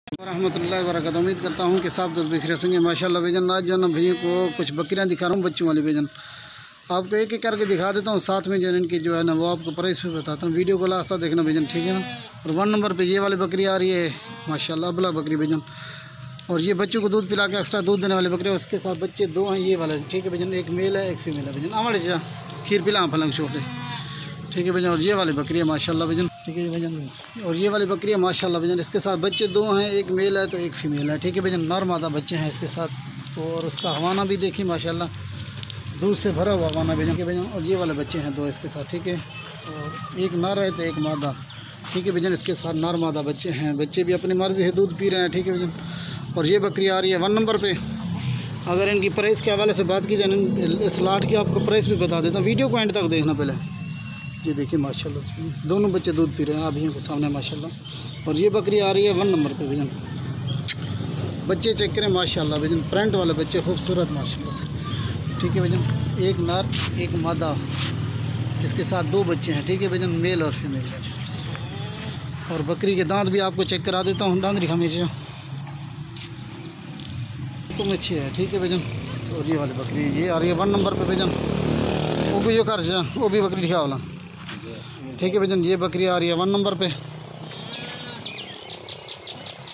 रहमतुल्लाहि व बरकातहू। उम्मीद करता हूँ कि सब दोस्त बिखरे होंगे माशाल्लाह। बेजन आज जो है ना भैया को कुछ बकरियाँ दिखा रहा हूँ बच्चों वाली। बेजन आपको एक एक करके दिखा देता हूँ, साथ में जो है इनकी जो है ना वो आपको प्राइस भी बताता हूँ। वीडियो को लास्ट तक देखना बेजन, ठीक है ना। और 1 नंबर पे ये वाली बकरी आ रही है माशाल्लाह, अबला बकरी बेजन। और ये बच्चों को दूध पिला के एक्स्ट्रा दूध देने वाली बकरी है। उसके साथ बच्चे 2 हैं ये वाले, ठीक है बेजन। एक मेल है एक फीमेल है बेजन। आमड़ जा खीर पिला फलंग छोटे, ठीक है भैया। और ये वाली बकरी है माशाल्लाह भजन, ठीक है भजन। और ये वाली बकरी है माशाल्लाह भजन। इसके साथ बच्चे 2 हैं, एक मेल है तो एक फीमेल है, ठीक है भजन। नर मादा बच्चे हैं इसके साथ। तो और उसका हवाना भी देखिए माशाल्लाह, दूध से भरा हुआ हवाना भजन के भजन। और ये वाले बच्चे हैं 2 इसके साथ, ठीक है। और एक नर है तो एक मादा, ठीक है भजन। इसके साथ नर मादा बच्चे हैं, बच्चे भी अपनी मर्ज़ी से दूध पी रहे हैं, ठीक है भजन। और ये बकरी आ रही है 1 नंबर पे। अगर इनकी प्राइस के हवाले से बात की जाए, इस लाट की आपको प्राइस भी बता देता हूँ, वीडियो को एंड तक देखना पहले। ये देखिए माशाल्लाह दोनों बच्चे दूध पी रहे हैं आप ही के सामने माशाल्लाह। और ये बकरी आ रही है 1 नंबर पे भजन। बच्चे चेक करें माशाल्लाह भजन, प्रिंट वाले बच्चे खूबसूरत माशाल्लाह से, ठीक है भजन। एक नर एक मादा, इसके साथ 2 बच्चे हैं, ठीक है भजन, मेल और फीमेल। और बकरी के दांत भी आपको चेक करा देता हूँ, दांत दिखा मेरे तुम अच्छी है, ठीक है भजन। और ये वाली बकरी ये आ रही है 1 नंबर पे भजन। वो भी ये कर वो भी बकरी दिखा वाला, ठीक है भजन। ये बकरी आ रही है 1 नंबर पे।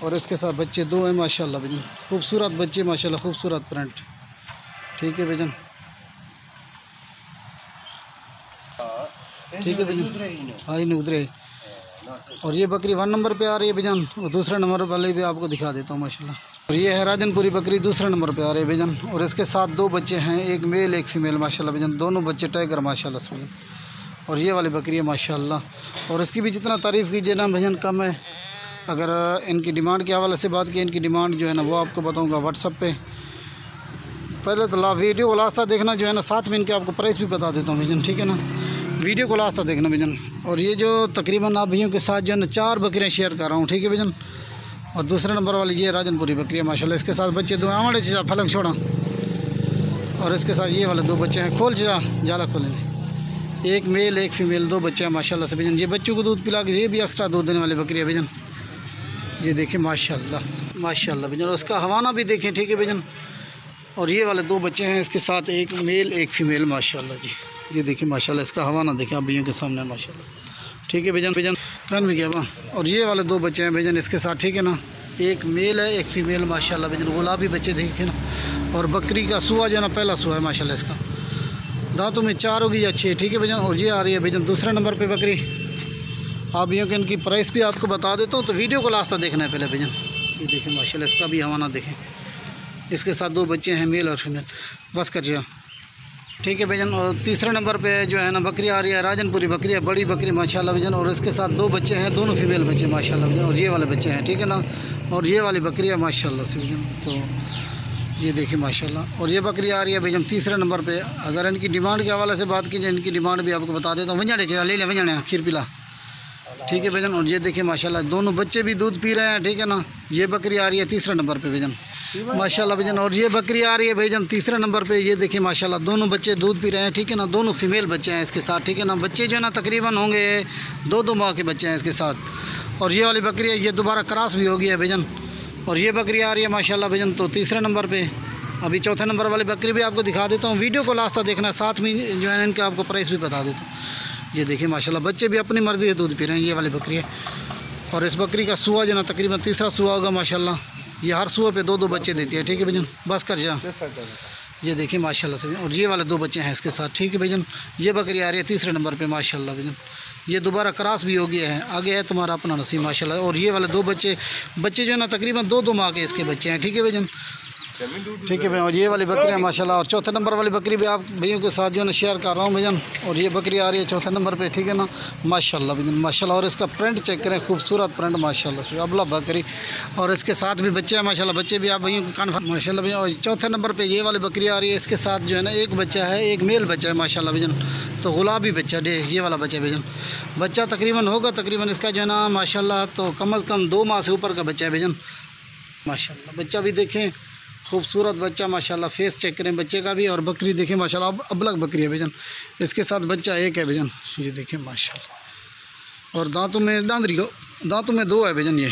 और इसके साथ बच्चे 2 हैं माशाल्लाह भजन, खूबसूरत बच्चे माशाल्लाह, खूबसूरत प्रिंट, ठीक है भजन, ठीक है भजन। हाँ इन उधरे। और ये बकरी 1 नंबर पे आ रही है भजन। और दूसरे नंबर वाले भी आपको दिखा देता हूँ माशाल्लाह। और ये है राजनपुरी बकरी, दूसरे नंबर पे आ रही है भजन। और इसके साथ 2 बच्चे हैं, एक मेल एक फीमेल माशाल्लाह भजन। दोनों बच्चे टाइगर माशाल्लाह से भजन। और ये वाली बकरी है माशाल्लाह। और इसकी भी जितना तारीफ़ कीजिए ना भजन कम है। अगर इनकी डिमांड के हवाले से बात की, इनकी डिमांड जो है ना वो आपको बताऊंगा व्हाट्सअप पे। पहले तो वीडियो को लास्ट तक देखना जो है ना, साथ में इनके आपको प्राइस भी बता देता हूँ भजन, ठीक है ना। वीडियो को लास्ट तक देखना भजन। और ये जो तकरीबन आप भैया के साथ जो है ना 4 बकरियाँ शेयर कर रहा हूँ, ठीक है भजन। और दूसरे नंबर वाली ये राजनपुरी बकरी है माशाल्लाह। इसके साथ बच्चे 2 आमड़े चीज़ा फलंग छोड़ा। और इसके साथ ये वाले 2 बच्चे हैं, खोल जा जाला खोलेंगे, एक मेल एक फीमेल, 2 बच्चे हैं माशाल्लाह से भजन। ये बच्चों को दूध पिला के ये भी एक्स्ट्रा दूध देने वाली बकरी है भजन। ये देखिए माशाल्लाह माशाल्लाह भजन। और उसका हवाना भी देखें, ठीक है भजन। और ये वाले 2 बच्चे हैं इसके साथ, एक मेल एक फीमेल माशाल्लाह जी। ये देखिए माशाल्लाह, इसका हवाना देखें आप भैया के सामने माशाल्लाह, ठीक है भजन भजन। कान में गया वहाँ। और ये वाले 2 बच्चे हैं भजन इसके साथ, ठीक है ना। एक मेल है एक फीमेल माशाल्लाह भजन। गुलाबी बच्चे देखे ना। और बकरी का सुआ जो है ना पहला सुआ है माशाल्लाह। इसका दांतों में 4 होगी अच्छी है, ठीक है भजन। और ये आ रही है भजन दूसरे नंबर पे बकरी। आप भैया के इनकी प्राइस भी आपको बता देता हूँ, तो वीडियो को लास्ट तक देखना है पहले भजन। ये देखें माशाल्लाह, इसका भी हवाना देखें। इसके साथ 2 बच्चे हैं मेल और फीमेल, बस कर जा, ठीक है भजन। और तीसरे नंबर पे जो है ना बकरी आ रही है राजनपुरी बकरी है, बड़ी बकरी माशाल्लाह भजन। और इसके साथ 2 बच्चे हैं, दोनों फीमेल बच्चे माशाल्लाह भजन। और ये वाले बच्चे हैं, ठीक है ना। और ये वाली बकरी है माशाल्लाह से भजन। तो ये देखिए माशाल्लाह। और ये बकरी आ रही है भजन तीसरे नंबर पे। अगर इनकी डिमांड के हवाले से बात की जाए, इनकी डिमांड भी आपको बता देता हूँ। वंजाने चला ले लें, वंजाने खीर पिला, ठीक है भजन। और ये देखिए माशाल्लाह दोनों बच्चे भी दूध पी रहे हैं, ठीक है ना। ये बकरी आ रही है तीसरे नंबर पे भजन माशाल्लाह भजन। और ये बकरी आ रही है भजन तीसरे नंबर पे। ये देखिए माशाल्लाह दोनों बच्चे दूध पी रहे हैं, ठीक है ना। दोनों फीमेल बच्चे हैं इसके साथ, ठीक है ना। बच्चे जो है ना तकरीबन होंगे 2-2 माह के बच्चे हैं इसके साथ। और ये वाली बकरी है, ये दोबारा क्रॉस भी हो गई है भजन। और ये बकरी आ रही है माशाल्लाह भजन तो तीसरे नंबर पे। अभी चौथे नंबर वाली बकरी भी आपको दिखा देता हूँ, वीडियो को लास्ट तक देखना, साथ में जो है इनके आपको प्राइस भी बता देता हूँ। ये देखिए माशाल्लाह बच्चे भी अपनी मर्ज़ी से दूध पी रहे हैं, ये वाली बकरी है। और इस बकरी का सुआ जो है ना तकरीबन तीसरा सुआ होगा माशाल्लाह। ये हर सुबह पे 2-2 बच्चे देती है, ठीक है भजन। बस कर जा, ये देखिए माशाल्लाह से। और ये वाले 2 बच्चे हैं इसके साथ, ठीक है भजन। ये बकरी आ रही है तीसरे नंबर पे माशाल्लाह भजन। ये दोबारा क्रॉस भी हो गया है, आगे है तुम्हारा अपना नसीब माशाल्लाह। और ये वाले 2 बच्चे जो है ना तकरीबन 2-2 माह के इसके बच्चे हैं, ठीक है भजन, ठीक है भैया। और ये वाली बकरी है माशाल्लाह। और चौथे नंबर वाली बकरी भी आप भैया के साथ जो है ना शेयर कर रहा हूँ भजन। और ये बकरी आ रही है चौथे नंबर पे, ठीक है ना माशाल्लाह भजन माशाल्लाह। और इसका प्रिंट चेक करें, खूबसूरत प्रिंट माशाल्लाह से, अबला बकरी। और इसके साथ भी बच्चे हैं माशाल्लाह, बच्चे भी आप भैया को कन्फर्म माशाल्लाह भैया। और चौथे नंबर पर ये वाली बकरी आ रही है, इसके साथ जो है ना एक बच्चा है, एक मेल बच्चा है माशाल्लाह भजन। तो गुलाबी बच्चा दे ये वाला बच्चा भजन। बच्चा तकरीबन होगा तकरीबन इसका जो है ना माशाल्लाह तो कम अज़ कम 2 माह से ऊपर का बच्चा है भजन माशाल्लाह। बच्चा भी देखें, खूबसूरत बच्चा माशाल्लाह। फेस चेक करें बच्चे का भी। और बकरी देखें माशाल्लाह, अबलग बकरी है भजन। इसके साथ बच्चा एक है भजन, ये देखें माशाल्लाह। और दांतों में 2 है भजन। ये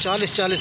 40